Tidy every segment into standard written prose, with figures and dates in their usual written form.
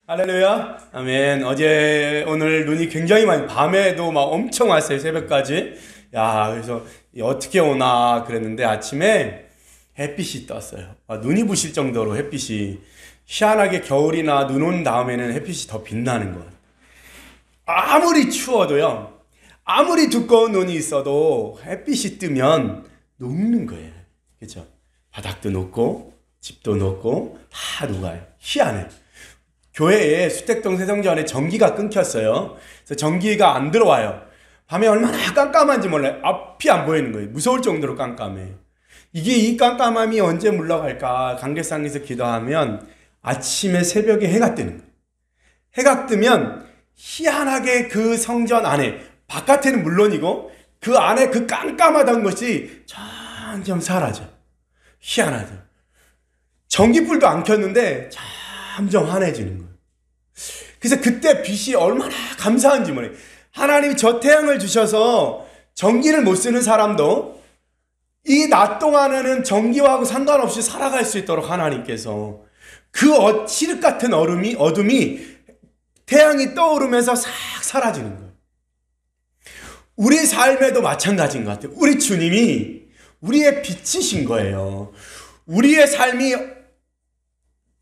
할렐루야. 아멘. 오늘 눈이 굉장히 많이, 밤에도 막 엄청 왔어요. 새벽까지. 야, 그래서 어떻게 오나 그랬는데 아침에 햇빛이 떴어요. 눈이 부실 정도로 햇빛이, 희한하게 겨울이나 눈 온 다음에는 햇빛이 더 빛나는 것 같아요. 아무리 추워도요, 아무리 두꺼운 눈이 있어도 햇빛이 뜨면 녹는 거예요. 그죠? 바닥도 녹고, 집도 녹고, 다 녹아요. 희한해. 교회에 수택동 세성전에 전기가 끊겼어요. 그래서 전기가 안 들어와요. 밤에 얼마나 깜깜한지 몰라요. 앞이 안 보이는 거예요. 무서울 정도로 깜깜해요. 이 깜깜함이 언제 물러갈까? 강계상에서 기도하면 아침에 새벽에 해가 뜨는 거예요. 해가 뜨면 희한하게 그 성전 안에, 바깥에는 물론이고 그 안에 그 깜깜하던 것이 점점 사라져. 희한하죠. 전기불도 안 켰는데 점점 환해지는 거예요. 그래서 그때 빛이 얼마나 감사한지 몰라요. 하나님이 저 태양을 주셔서 전기를 못 쓰는 사람도 이 낮 동안에는 전기하고 상관없이 살아갈 수 있도록 하나님께서 그 칠흑 같은 어둠이 태양이 떠오르면서 싹 사라지는 거예요. 우리 삶에도 마찬가지인 것 같아요. 우리 주님이 우리의 빛이신 거예요. 우리의 삶이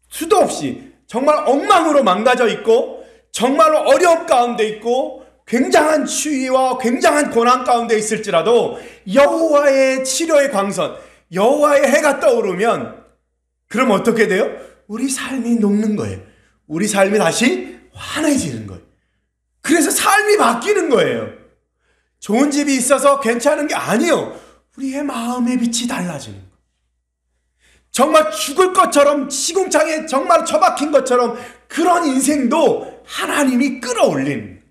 수도 없이 정말 엉망으로 망가져 있고, 정말로 어려움 가운데 있고, 굉장한 추위와 굉장한 고난 가운데 있을지라도 여호와의 치료의 광선, 여호와의 해가 떠오르면 그럼 어떻게 돼요? 우리 삶이 녹는 거예요. 우리 삶이 다시 환해지는 거예요. 그래서 삶이 바뀌는 거예요. 좋은 집이 있어서 괜찮은 게 아니에요. 우리의 마음의 빛이 달라지는 거예요. 정말 죽을 것처럼, 시궁창에 정말 처박힌 것처럼 그런 인생도 하나님이 끌어올린,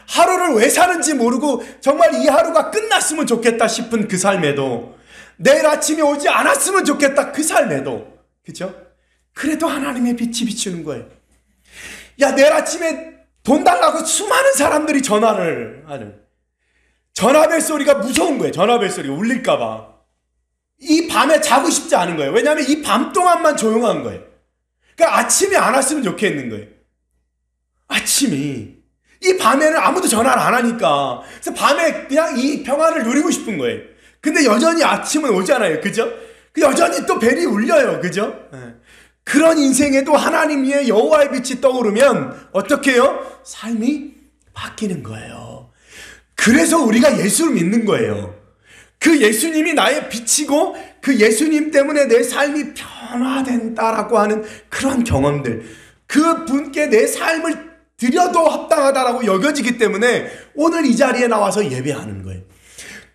하루를 왜 사는지 모르고 정말 이 하루가 끝났으면 좋겠다 싶은 그 삶에도, 내일 아침에 오지 않았으면 좋겠다 그 삶에도, 그죠? 그래도 하나님의 빛이 비추는 거예요. 야, 내일 아침에 돈 달라고 수많은 사람들이 전화를 하는, 전화벨 소리가 무서운 거예요. 전화벨 소리가 울릴까봐. 이 밤에 자고 싶지 않은 거예요. 왜냐하면 이 밤 동안만 조용한 거예요. 그러니까 아침이 안 왔으면 좋겠는 거예요. 아침이. 이 밤에는 아무도 전화를 안 하니까. 그래서 밤에 그냥 이 평안을 누리고 싶은 거예요. 근데 여전히 아침은 오잖아요. 그죠? 여전히 또 벨이 울려요. 그죠? 그런 인생에도 하나님의 여호와의 빛이 떠오르면 어떻게 해요? 삶이 바뀌는 거예요. 그래서 우리가 예수를 믿는 거예요. 그 예수님이 나의 빛이고 그 예수님 때문에 내 삶이 변화된다라고 하는 그런 경험들, 그 분께 내 삶을 드려도 합당하다라고 여겨지기 때문에 오늘 이 자리에 나와서 예배하는 거예요.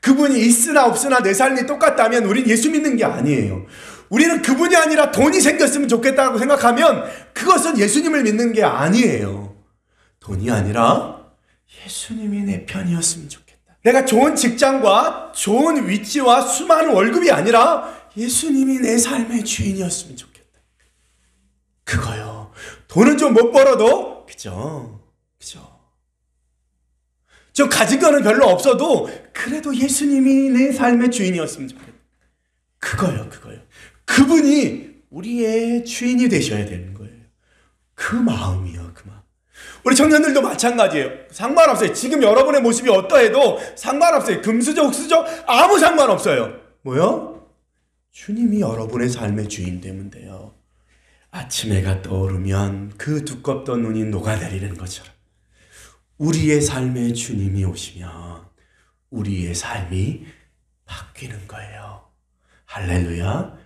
그분이 있으나 없으나 내 삶이 똑같다면 우린 예수 믿는 게 아니에요. 우리는 그분이 아니라 돈이 생겼으면 좋겠다고 생각하면 그것은 예수님을 믿는 게 아니에요. 돈이 아니라 예수님이 내 편이었으면 좋겠다. 내가 좋은 직장과 좋은 위치와 수많은 월급이 아니라 예수님이 내 삶의 주인이었으면 좋겠다. 그거요. 돈은 좀 못 벌어도, 그죠? 좀 가진 거는 별로 없어도 그래도 예수님이 내 삶의 주인이었으면 좋겠다. 그거요. 그분이 우리의 주인이 되셔야 되는 거예요. 그 마음이요, 그 마음. 우리 청년들도 마찬가지예요. 상관없어요. 지금 여러분의 모습이 어떠해도 상관없어요. 금수저, 흑수저 아무 상관없어요. 뭐요? 주님이 여러분의 삶의 주인 되면 돼요. 아침 해가 떠오르면 그 두껍던 눈이 녹아내리는 것처럼 우리의 삶의 주님이 오시면 우리의 삶이 바뀌는 거예요. 할렐루야.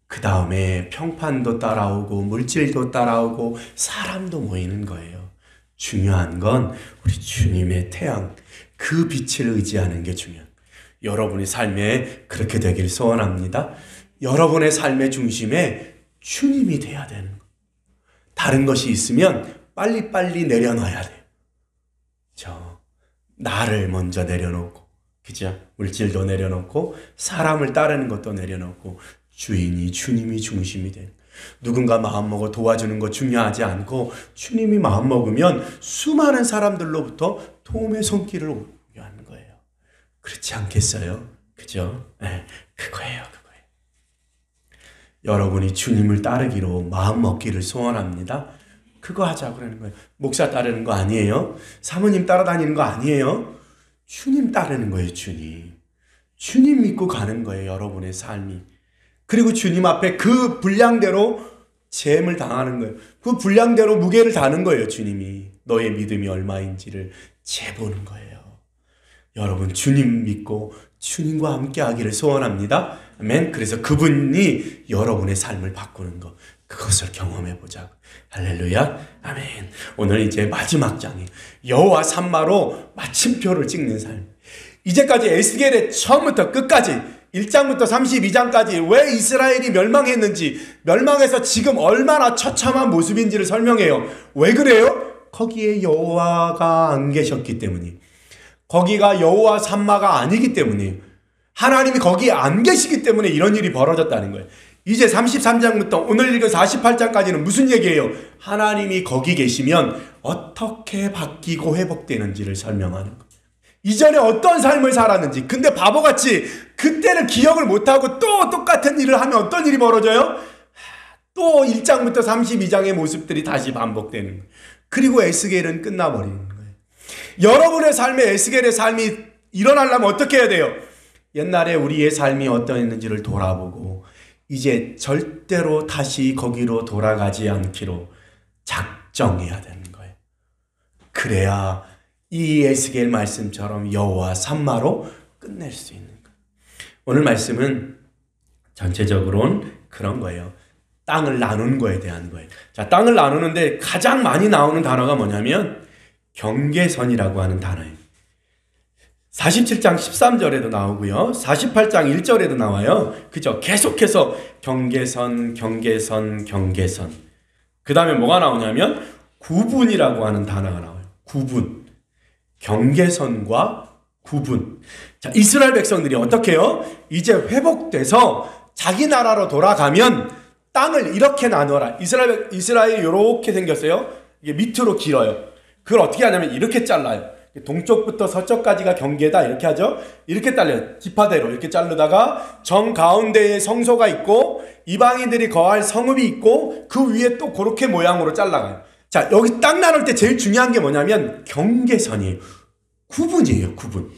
그 다음에 평판도 따라오고 물질도 따라오고 사람도 모이는 거예요. 중요한 건 우리 주님의 태양, 그 빛을 의지하는 게 중요해요. 여러분의 삶에 그렇게 되길 소원합니다. 여러분의 삶의 중심에 주님이 돼야 되는 거예요. 다른 것이 있으면 빨리빨리 내려놔야 돼요. 나를 먼저 내려놓고, 그죠? 물질도 내려놓고 사람을 따르는 것도 내려놓고 주님이 중심이 돼요. 누군가 마음먹어 도와주는 거 중요하지 않고 주님이 마음먹으면 수많은 사람들로부터 도움의 손길을 오게 하는 거예요. 그렇지 않겠어요? 그죠? 네, 그거예요. 여러분이 주님을 따르기로 마음먹기를 소원합니다. 그거 하자 그러는 거예요. 목사 따르는 거 아니에요. 사모님 따라다니는 거 아니에요. 주님 따르는 거예요. 주님 믿고 가는 거예요. 여러분의 삶이. 그리고 주님 앞에 그 분량대로 재임을 당하는 거예요. 그 분량대로 무게를 다는 거예요. 주님이 너의 믿음이 얼마인지를 재보는 거예요. 여러분 주님 믿고 주님과 함께 하기를 소원합니다. 아멘. 그래서 그분이 여러분의 삶을 바꾸는 것, 그것을 경험해 보자고. 할렐루야. 아멘. 오늘 이제 마지막 장이 여호와 삼마로 마침표를 찍는 삶. 이제까지 에스겔의 처음부터 끝까지 1장부터 32장까지 왜 이스라엘이 멸망했는지, 멸망해서 지금 얼마나 처참한 모습인지를 설명해요. 왜 그래요? 거기에 여호와가 안 계셨기 때문이에요. 거기가 여호와 삼마가 아니기 때문이에요. 하나님이 거기에 안 계시기 때문에 이런 일이 벌어졌다는 거예요. 이제 33장부터 오늘 읽은 48장까지는 무슨 얘기예요? 하나님이 거기 계시면 어떻게 바뀌고 회복되는지를 설명하는 거예요. 이전에 어떤 삶을 살았는지. 근데 바보같이 그때는 기억을 못하고 또 똑같은 일을 하면 어떤 일이 벌어져요? 또 1장부터 32장의 모습들이 다시 반복되는 거예요. 그리고 에스겔은 끝나버리는 거예요. 여러분의 삶에 에스겔의 삶이 일어나려면 어떻게 해야 돼요? 옛날에 우리의 삶이 어떠했는지를 돌아보고 이제 절대로 다시 거기로 돌아가지 않기로 작정해야 되는 거예요. 그래야 이 에스겔 말씀처럼 여호와 삼마로 끝낼 수 있는 거예요. 오늘 말씀은 전체적으로는 그런 거예요. 땅을 나누는 거에 대한 거예요. 자, 땅을 나누는데 가장 많이 나오는 단어가 뭐냐면 경계선이라고 하는 단어예요. 47장 13절에도 나오고요. 48장 1절에도 나와요. 그죠? 계속해서 경계선, 경계선, 경계선. 그 다음에 뭐가 나오냐면 구분이라고 하는 단어가 나와요. 구분. 경계선과 구분. 자, 이스라엘 백성들이 어떻게 해요? 이제 회복돼서 자기 나라로 돌아가면 땅을 이렇게 나눠라. 이스라엘이 이렇게 생겼어요. 이게 밑으로 길어요. 그걸 어떻게 하냐면 이렇게 잘라요. 동쪽부터 서쪽까지가 경계다 이렇게 하죠. 이렇게 잘려요. 지파대로 이렇게 자르다가 정 가운데에 성소가 있고 이방인들이 거할 성읍이 있고 그 위에 또 그렇게 모양으로 잘라가요. 자, 여기 땅 나눌 때 제일 중요한 게 뭐냐면 경계선이에요. 구분이에요. 구분.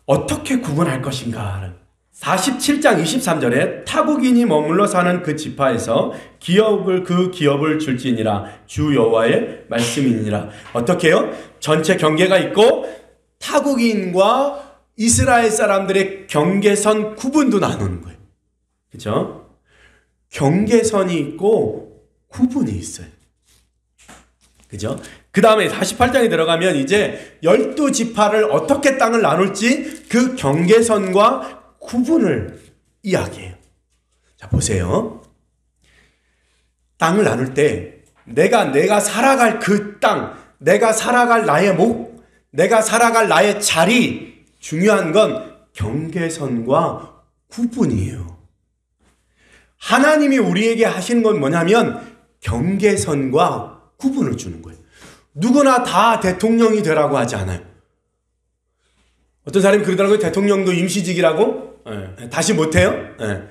어떻게 구분할 것인가는 47장 23절에 타국인이 머물러 사는 그 지파에서 그 기업을 줄지니라 주 여호와의 말씀이니라. 어떻게 해요? 전체 경계가 있고 타국인과 이스라엘 사람들의 경계선 구분도 나누는 거예요. 그렇죠? 경계선이 있고 구분이 있어요. 그죠? 그 다음에 48장에 들어가면 이제 12지파를 어떻게 땅을 나눌지 그 경계선과 구분을 이야기해요. 자, 보세요. 땅을 나눌 때 내가 살아갈 그 땅, 내가 살아갈 나의 목, 내가 살아갈 나의 자리, 중요한 건 경계선과 구분이에요. 하나님이 우리에게 하시는 건 뭐냐면 경계선과 구분을 주는 거예요. 누구나 다 대통령이 되라고 하지 않아요. 어떤 사람이 그러더라고요. 대통령도 임시직이라고? 네. 다시 못해요? 네.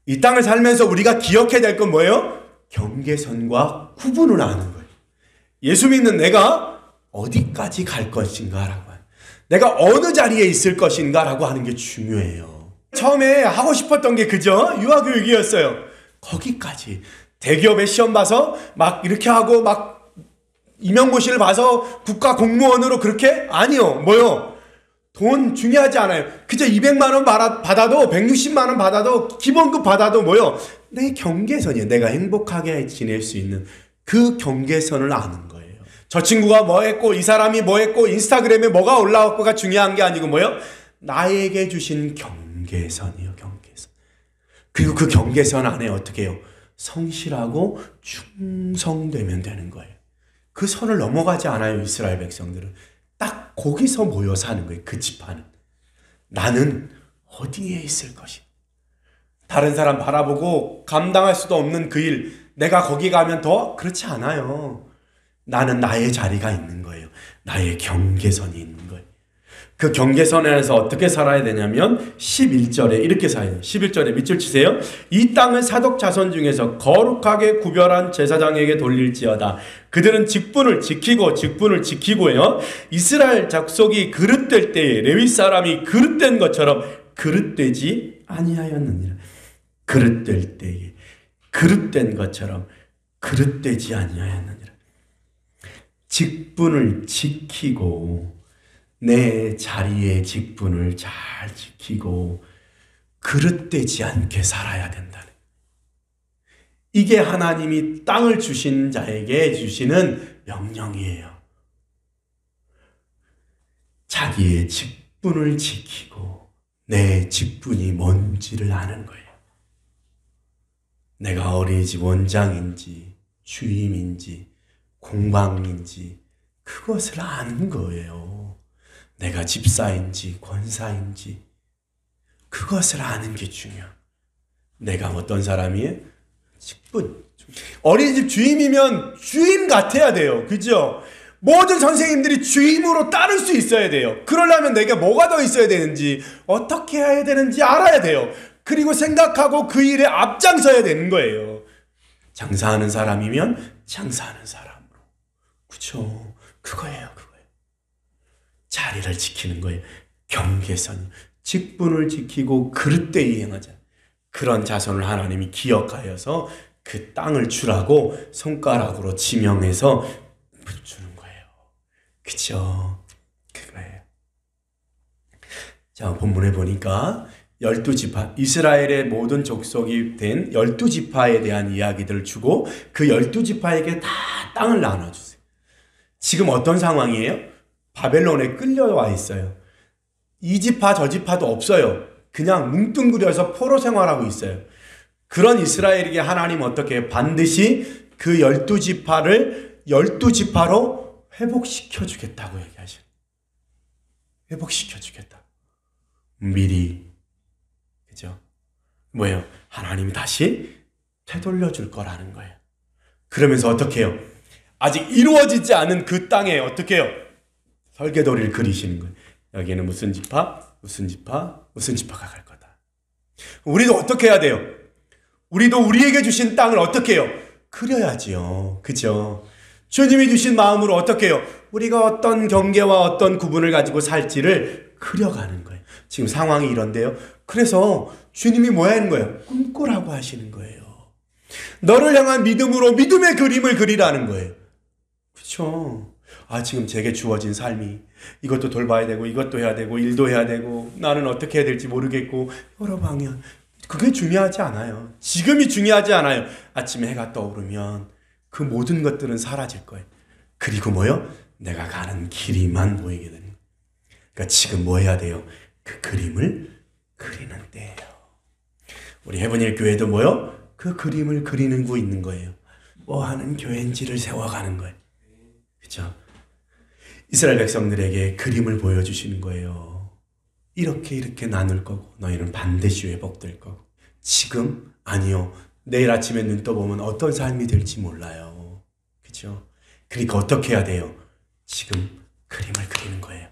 이 땅을 살면서 우리가 기억해야 될 건 뭐예요? 경계선과 구분을 아는 거예요. 예수 믿는 내가 어디까지 갈 것인가라고 해요. 내가 어느 자리에 있을 것인가라고 하는 게 중요해요. 처음에 하고 싶었던 게 그죠? 유아교육이었어요. 거기까지. 대기업에 시험 봐서 막 이렇게 하고 막 임용고시를 봐서 국가 공무원으로 그렇게? 아니요. 뭐요? 돈 중요하지 않아요. 그저 200만 원 받아도 160만 원 받아도 기본급 받아도 뭐요? 내 경계선이에요. 내가 행복하게 지낼 수 있는 그 경계선을 아는 거예요. 저 친구가 뭐 했고 이 사람이 뭐 했고 인스타그램에 뭐가 올라왔고가 중요한 게 아니고 뭐요? 나에게 주신 경계선이요. 경계선. 그리고 그 경계선 안에 어떻게 해요? 성실하고 충성되면 되는 거예요. 그 선을 넘어가지 않아요. 이스라엘 백성들은. 딱 거기서 모여 사는 거예요. 그 지파는. 나는 어디에 있을 것이. 다른 사람 바라보고 감당할 수도 없는 그 일, 내가 거기 가면 더 그렇지 않아요. 나는 나의 자리가 있는 거예요. 나의 경계선이 있는 거예요. 그 경계선에서 어떻게 살아야 되냐면 11절에 이렇게 살아야 돼요. 11절에 밑줄 치세요. 이 땅은 사독 자손 중에서 거룩하게 구별한 제사장에게 돌릴지어다. 그들은 직분을 지키고요. 이스라엘 족속이 그릇될 때에 레위 사람이 그릇된 것처럼 그릇되지 아니하였느니라. 그릇될 때에 그릇된 것처럼 그릇되지 아니하였느니라. 직분을 지키고 내 자리의 직분을 잘 지키고 그릇되지 않게 살아야 된다는, 이게 하나님이 땅을 주신 자에게 주시는 명령이에요. 자기의 직분을 지키고 내 직분이 뭔지를 아는 거예요. 내가 어린이집 원장인지 주임인지 공방인지 그것을 아는 거예요. 내가 집사인지 권사인지 그것을 아는 게 중요해요. 내가 어떤 사람이에요? 직분. 어린이집 주임이면 주임 같아야 돼요. 그죠? 모든 선생님들이 주임으로 따를 수 있어야 돼요. 그러려면 내가 뭐가 더 있어야 되는지, 어떻게 해야 되는지 알아야 돼요. 그리고 생각하고 그 일에 앞장서야 되는 거예요. 장사하는 사람이면 장사하는 사람으로. 그쵸? 그거예요. 자리를 지키는 거예요. 경계선, 직분을 지키고 그릇되이 행하자. 그런 자손을 하나님이 기억하여서 그 땅을 주라고 손가락으로 지명해서 주는 거예요. 그죠? 그거예요. 자, 본문에 보니까 12지파, 이스라엘의 모든 족속이 된 12지파에 대한 이야기들을 주고 그 12지파에게 다 땅을 나눠주세요. 지금 어떤 상황이에요? 바벨론에 끌려와 있어요. 이 지파 저 지파도 없어요. 그냥 뭉뚱그려서 포로 생활하고 있어요. 그런 이스라엘에게 하나님 어떻게 반드시 그 12지파를 12지파로 회복시켜 주겠다고 얘기하셔요. 회복시켜 주겠다. 미리. 그죠? 뭐예요? 하나님이 다시 되돌려 줄 거라는 거예요. 그러면서 어떻게 해요? 아직 이루어지지 않은 그 땅에 어떻게 해요? 설계도리를 그리시는 거예요. 여기에는 무슨 지파, 무슨 지파, 무슨 지파가 갈 거다. 우리도 어떻게 해야 돼요? 우리도 우리에게 주신 땅을 어떻게 해요? 그려야지요. 그죠? 주님이 주신 마음으로 어떻게 해요? 우리가 어떤 경계와 어떤 구분을 가지고 살지를 그려가는 거예요. 지금 상황이 이런데요. 그래서 주님이 뭐 하는 거예요? 꿈꾸라고 하시는 거예요. 너를 향한 믿음으로 믿음의 그림을 그리라는 거예요. 그렇죠? 지금 제게 주어진 삶이 이것도 돌봐야 되고 이것도 해야 되고 일도 해야 되고 나는 어떻게 해야 될지 모르겠고 여러 방향. 그게 중요하지 않아요. 지금이 중요하지 않아요. 아침에 해가 떠오르면 그 모든 것들은 사라질 거예요. 그리고 뭐요? 내가 가는 길이만 보이게 되는 거예요. 그러니까 지금 뭐 해야 돼요? 그 그림을 그리는 때예요. 우리 해븐힐 교회도 뭐요? 그 그림을 그리는 거 있는 거예요. 뭐 하는 교회인지를 세워가는 거예요. 그렇죠? 이스라엘 백성들에게 그림을 보여주시는 거예요. 이렇게 나눌 거고 너희는 반드시 회복될 거고. 지금? 아니요. 내일 아침에 눈 떠보면 어떤 삶이 될지 몰라요. 그렇죠? 그러니까 어떻게 해야 돼요? 지금 그림을 그리는 거예요.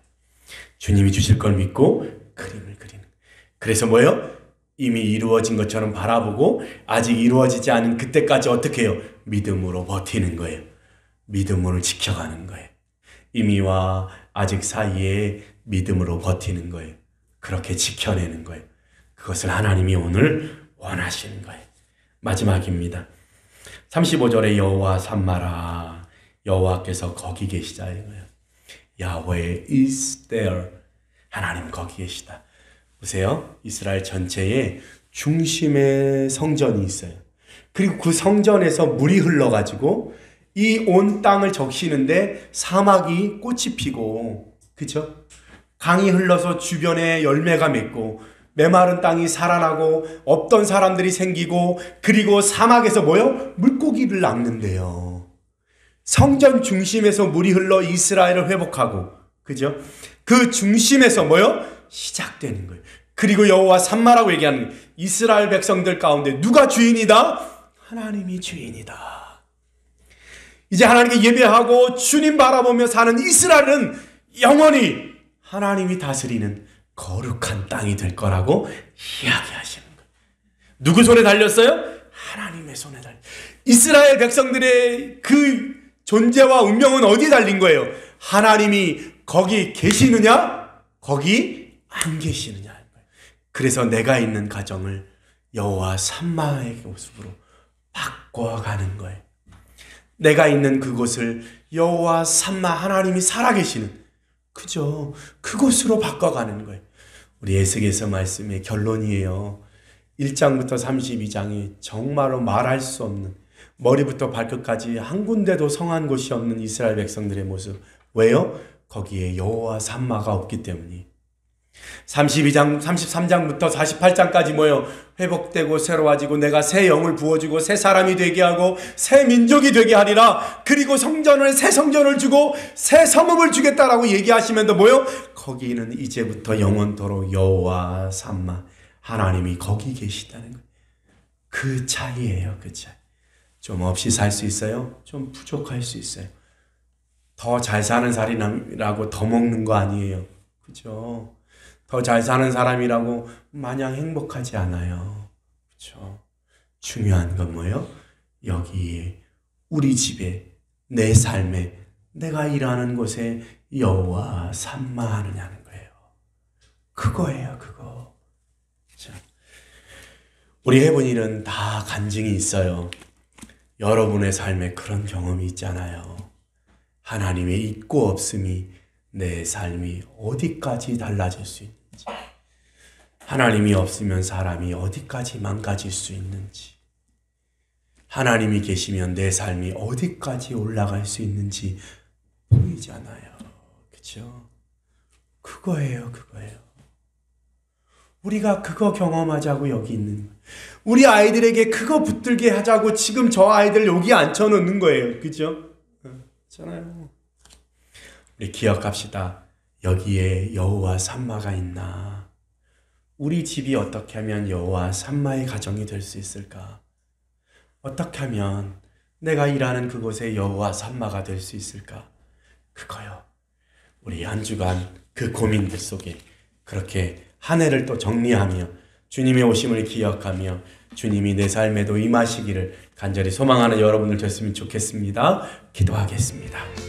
주님이 주실 걸 믿고 그림을 그리는. 그래서 뭐예요? 이미 이루어진 것처럼 바라보고 아직 이루어지지 않은 그때까지 어떻게 해요? 믿음으로 버티는 거예요. 믿음으로 지켜가는 거예요. 이미와 아직 사이에 믿음으로 버티는 거예요. 그렇게 지켜내는 거예요. 그것을 하나님이 오늘 원하시는 거예요. 마지막입니다. 35절에 여호와 삼마라, 여호와께서 거기 계시다 이거예요. 야훼 is there. 하나님 거기 계시다. 보세요. 이스라엘 전체에 중심에 성전이 있어요. 그리고 그 성전에서 물이 흘러가지고 이 온 땅을 적시는데 사막이 꽃이 피고, 그죠? 강이 흘러서 주변에 열매가 맺고 메마른 땅이 살아나고 없던 사람들이 생기고, 그리고 사막에서 뭐요? 물고기를 낳는데요. 성전 중심에서 물이 흘러 이스라엘을 회복하고, 그죠? 그 중심에서 뭐요? 시작되는 거예요. 그리고 여호와 삼마라고 얘기하는 거예요. 이스라엘 백성들 가운데 누가 주인이다? 하나님이 주인이다. 이제 하나님께 예배하고 주님 바라보며 사는 이스라엘은 영원히 하나님이 다스리는 거룩한 땅이 될 거라고 이야기하시는 거예요. 누구 손에 달렸어요? 하나님의 손에 달렸어요. 이스라엘 백성들의 그 존재와 운명은 어디에 달린 거예요? 하나님이 거기 계시느냐? 거기 안 계시느냐? 그래서 내가 있는 가정을 여호와 삼마의 모습으로 바꿔가는 거예요. 내가 있는 그곳을 여호와 삼마 하나님이 살아계시는, 그죠? 그곳으로 바꿔가는 거예요. 우리 에스겔서 말씀의 결론이에요. 1장부터 32장이 정말로 말할 수 없는, 머리부터 발끝까지 한 군데도 성한 곳이 없는 이스라엘 백성들의 모습. 왜요? 거기에 여호와 삼마가 없기 때문이. 32장, 33장부터 48장까지 뭐예요? 회복되고 새로워지고 내가 새 영을 부어주고 새 사람이 되게 하고 새 민족이 되게 하리라. 그리고 새 성전을 주고 새 성읍을 주겠다라고 얘기하시면서 뭐예요? 거기는 이제부터 영원토록 여호와 삼마 하나님이 거기 계시다는 거예요. 그 차이예요. 그 차이. 좀 없이 살 수 있어요? 좀 부족할 수 있어요. 더 잘 사는 사람이라고 더 먹는 거 아니에요. 그죠? 더 잘 사는 사람이라고 마냥 행복하지 않아요. 그렇죠? 중요한 건 뭐예요? 여기 우리 집에, 내 삶에, 내가 일하는 곳에 여호와 삼마하느냐는 거예요. 그거예요, 그거. 자, 우리 해본이는 다 간증이 있어요. 여러분의 삶에 그런 경험이 있잖아요. 하나님의 있고 없음이 내 삶이 어디까지 달라질 수 있는지, 하나님이 없으면 사람이 어디까지 망가질 수 있는지, 하나님이 계시면 내 삶이 어디까지 올라갈 수 있는지 보이잖아요. 그렇죠? 그거예요, 그거예요. 우리가 그거 경험하자고 여기 있는 거예요. 우리 아이들에게 그거 붙들게 하자고 지금 저 아이들 여기 앉혀놓는 거예요. 그죠? 그렇잖아요. 우리 기억합시다. 여기에 여호와 삼마가 있나? 우리 집이 어떻게 하면 여호와 삼마의 가정이 될 수 있을까? 어떻게 하면 내가 일하는 그곳에 여호와 삼마가 될 수 있을까? 그거요. 우리 한 주간 그 고민들 속에 그렇게 한 해를 또 정리하며 주님의 오심을 기억하며 주님이 내 삶에도 임하시기를 간절히 소망하는 여러분들 됐으면 좋겠습니다. 기도하겠습니다.